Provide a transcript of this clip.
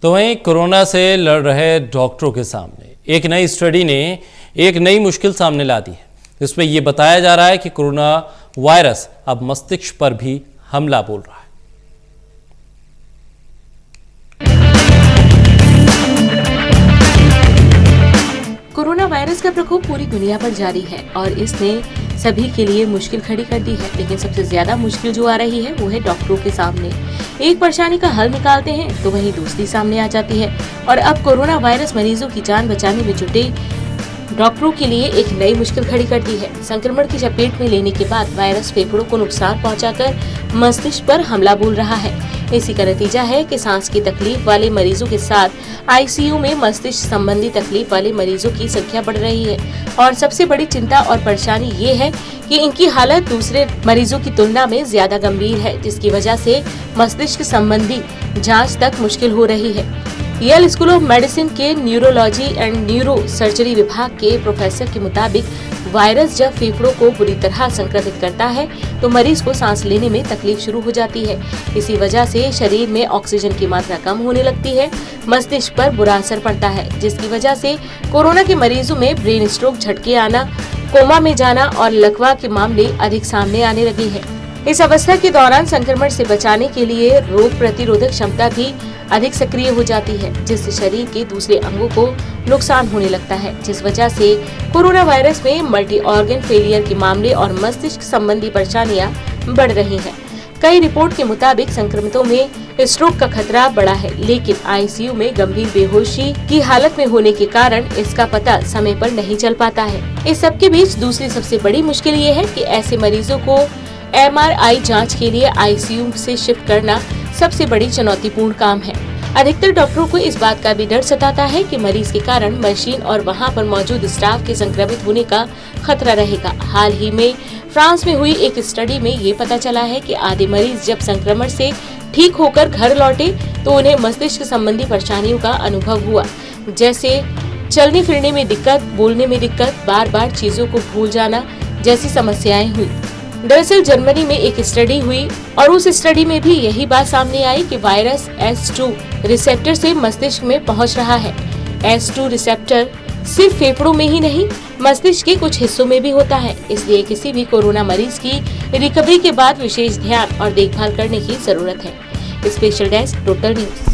तो वहीं कोरोना से लड़ रहे डॉक्टरों के सामने एक नई स्टडी ने एक नई मुश्किल सामने ला दी है। इसमें यह बताया जा रहा है कि कोरोना वायरस अब मस्तिष्क पर भी हमला बोल रहा है। कोरोना वायरस का प्रकोप पूरी दुनिया पर जारी है और इसने सभी के लिए मुश्किल खड़ी कर दी है। लेकिन सबसे ज्यादा मुश्किल जो आ रही है वो है डॉक्टरों के सामने। एक परेशानी का हल निकालते हैं तो वहीं दूसरी सामने आ जाती है और अब कोरोना वायरस मरीजों की जान बचाने में जुटे डॉक्टरों के लिए एक नई मुश्किल खड़ी कर दी है। संक्रमण की चपेट में लेने के बाद वायरस फेफड़ों को नुकसान पहुंचाकर मस्तिष्क पर हमला बोल रहा है। इसी का नतीजा है कि सांस की तकलीफ वाले मरीजों के साथ आईसीयू में मस्तिष्क संबंधी तकलीफ वाले मरीजों की संख्या बढ़ रही है। और सबसे बड़ी चिंता और परेशानी ये है कि इनकी हालत दूसरे मरीजों की तुलना में ज्यादा गंभीर है, जिसकी वजह से मस्तिष्क संबंधी जांच तक मुश्किल हो रही है। येल स्कूल ऑफ मेडिसिन के न्यूरोलॉजी एंड न्यूरो सर्जरी विभाग के प्रोफेसर के मुताबिक वायरस जब फेफड़ों को बुरी तरह संक्रमित करता है तो मरीज को सांस लेने में तकलीफ शुरू हो जाती है। इसी वजह से शरीर में ऑक्सीजन की मात्रा कम होने लगती है, मस्तिष्क पर बुरा असर पड़ता है, जिसकी वजह से कोरोना के मरीजों में ब्रेन स्ट्रोक, झटके आना, कोमा में जाना और लकवा के मामले अधिक सामने आने लगे हैं। इस अवस्था के दौरान संक्रमण से बचाने के लिए रोग प्रतिरोधक क्षमता भी अधिक सक्रिय हो जाती है, जिससे शरीर के दूसरे अंगों को नुकसान होने लगता है, जिस वजह से कोरोना वायरस में मल्टी ऑर्गन फेलियर के मामले और मस्तिष्क संबंधी परेशानियां बढ़ रही हैं। कई रिपोर्ट के मुताबिक संक्रमितों में स्ट्रोक का खतरा बढ़ा है, लेकिन आईसीयू में गंभीर बेहोशी की हालत में होने के कारण इसका पता समय पर नहीं चल पाता है। इस सब के बीच दूसरी सबसे बड़ी मुश्किल ये है कि ऐसे मरीजों को MRI जांच के लिए आईसीयू से शिफ्ट करना सबसे बड़ी चुनौतीपूर्ण काम है। अधिकतर डॉक्टरों को इस बात का भी डर सताता है कि मरीज के कारण मशीन और वहां पर मौजूद स्टाफ के संक्रमित होने का खतरा रहेगा। हाल ही में फ्रांस में हुई एक स्टडी में ये पता चला है कि आधे मरीज जब संक्रमण से ठीक होकर घर लौटे तो उन्हें मस्तिष्क संबंधी परेशानियों का अनुभव हुआ, जैसे चलने फिरने में दिक्कत, बोलने में दिक्कत, बार बार चीजों को भूल जाना जैसी समस्याएं हुई। दरअसल जर्मनी में एक स्टडी हुई और उस स्टडी में भी यही बात सामने आई कि वायरस S2 रिसेप्टर से मस्तिष्क में पहुंच रहा है। S2 रिसेप्टर सिर्फ फेफड़ों में ही नहीं, मस्तिष्क के कुछ हिस्सों में भी होता है। इसलिए किसी भी कोरोना मरीज की रिकवरी के बाद विशेष ध्यान और देखभाल करने की जरूरत है। Special desk, total news.